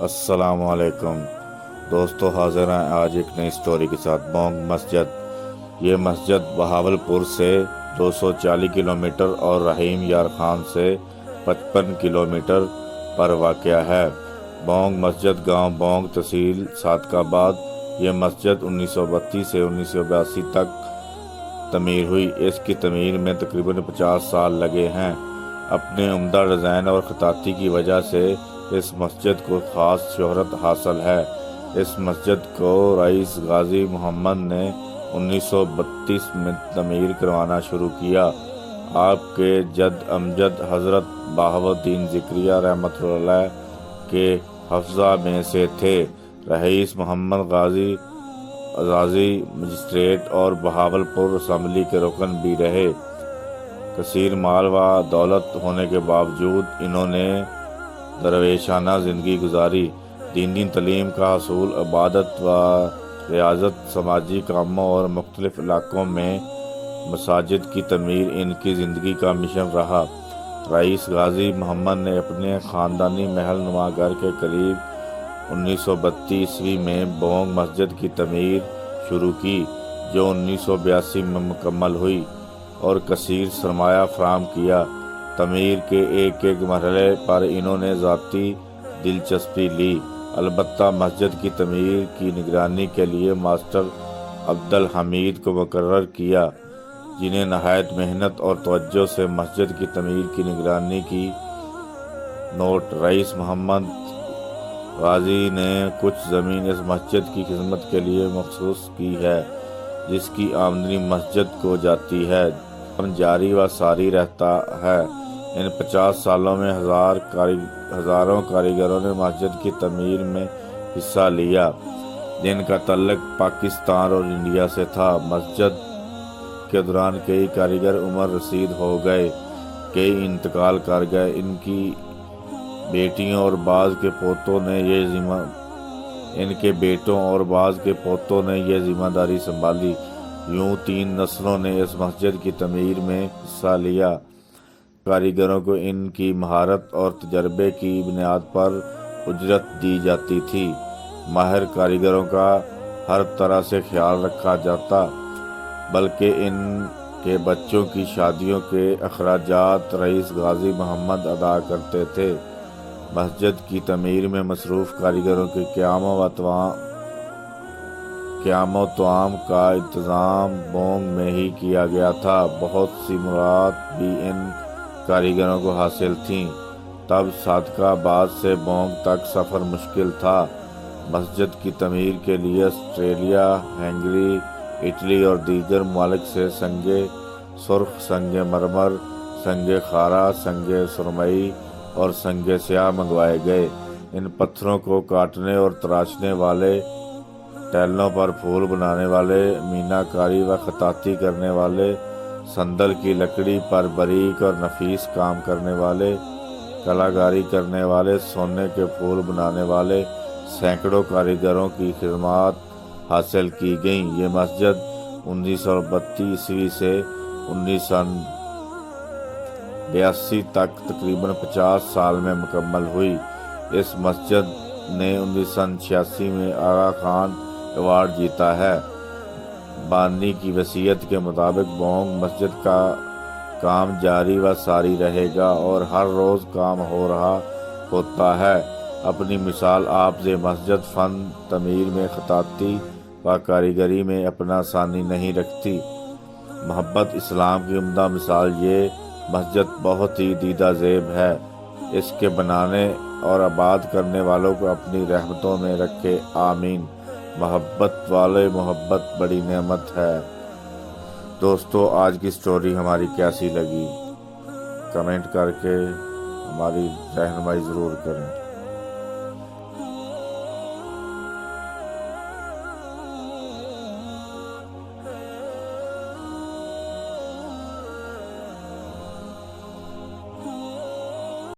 السلام علیکم دوستو، حاضر ہیں آج ایک نئی سٹوری کے ساتھ۔ بونگ مسجد۔ یہ مسجد بہاولپور سے 240 کلومیٹر اور رحیم یار خان سے 55 کلومیٹر پر واقع ہے۔ بونگ مسجد گاؤں بونگ، تحصیل صادق آباد۔ یہ مسجد 1932 سے 1982 تک تعمیر ہوئی۔ اس کی تعمیر میں تقریباً 50 سال لگے ہیں۔ اپنے عمدہ ڈیزائن اور خطاطی کی وجہ سے اس مسجد کو خاص شہرت حاصل ہے۔ اس مسجد کو رئیس غازی محمد نے 1932 میں تعمیر کروانا شروع کیا۔ آپ کے جد امجد حضرت بہاؤالدین ذکریہ رحمۃ اللہ علیہ کے حفظہ میں سے تھے۔ رئیس محمد غازی مجسٹریٹ اور بہاولپور اسمبلی کے رکن بھی رہے۔ کثیر مال و دولت ہونے کے باوجود انہوں نے درویشانہ زندگی گزاری۔ دینی تعلیم کا حصول، عبادت و ریاضت، سماجی کاموں اور مختلف علاقوں میں مساجد کی تعمیر ان کی زندگی کا مشن رہا۔ رئیس غازی محمد نے اپنے خاندانی محل نما گھر کے قریب 1932 میں بونگ مسجد کی تعمیر شروع کی، جو 1982 میں مکمل ہوئی، اور کثیر سرمایہ فراہم کیا۔ تعمیر کے ایک مرحلے پر انہوں نے ذاتی دلچسپی لی۔ البتہ مسجد کی تعمیر کی نگرانی کے لیے ماسٹر عبدالحمید کو مقرر کیا، جنہیں نہایت محنت اور توجہ سے مسجد کی تعمیر کی نگرانی کی۔ نوٹ: رئیس محمد غازی نے کچھ زمین اس مسجد کی خدمت کے لیے مخصوص کی ہے، جس کی آمدنی مسجد کو جاتی ہے۔ کام جاری و ساری رہتا ہے۔ ان 50 سالوں میں ہزاروں کاریگروں نے مسجد کی تعمیر میں حصہ لیا، جن کا تعلق پاکستان اور انڈیا سے تھا۔ مسجد کے دوران کئی کاریگر عمر رسید ہو گئے، کئی انتقال کر گئے۔ ان کی بیٹیوں اور بعض کے پوتوں نے یہ ذمہ داری سنبھالی۔ یوں 3 نسلوں نے اس مسجد کی تعمیر میں حصہ لیا۔ کاریگروں کو ان کی مہارت اور تجربے کی بنیاد پر اجرت دی جاتی تھی۔ ماہر کاریگروں کا ہر طرح سے خیال رکھا جاتا، بلکہ ان کے بچوں کی شادیوں کے اخراجات رئیس غازی محمد ادا کرتے تھے۔ مسجد کی تعمیر میں مصروف کاریگروں کے قیام و طعام کا انتظام بونگ میں ہی کیا گیا تھا۔ بہت سی مراعات بھی ان کاریگروں کو حاصل تھیں۔ تب صادق آباد سے بونگ تک سفر مشکل تھا۔ مسجد کی تعمیر کے لیے آسٹریلیا، ہنگری، اٹلی اور دیگر ممالک سے سنگ سرخ، سنگ مرمر، سنگ خارا، سنگ سرمئی اور سنگ سیاہ منگوائے گئے۔ ان پتھروں کو کاٹنے اور تراشنے والے، ٹیلوں پر پھول بنانے والے، مینا کاری و خطاطی کرنے والے، سندل کی لکڑی پر باریک اور نفیس کام کرنے والے، کلاکاری کرنے والے، سونے کے پھول بنانے والے سینکڑوں کاریگروں کی خدمات حاصل کی گئیں۔ یہ مسجد 1932 سے 1982 تک تقریباً 50 سال میں مکمل ہوئی۔ اس مسجد نے 1986 میں آغا خان ایوارڈ جیتا ہے۔ بانی کی وصیت کے مطابق بونگ مسجد کا کام جاری و ساری رہے گا اور ہر روز کام ہو رہا ہوتا ہے۔ اپنی مثال آپ سے مسجد فن تعمیر میں، خطاطی و کاریگری میں اپنا ثانی نہیں رکھتی۔ محبت اسلام کی عمدہ مثال یہ مسجد بہت ہی دیدہ زیب ہے۔ اس کے بنانے اور آباد کرنے والوں کو اپنی رحمتوں میں رکھے، آمین۔ محبت والے، محبت بڑی نعمت ہے۔ دوستو، آج کی سٹوری ہماری کیسی لگی؟ کمنٹ کر کے ہماری رہنمائی ضرور کریں۔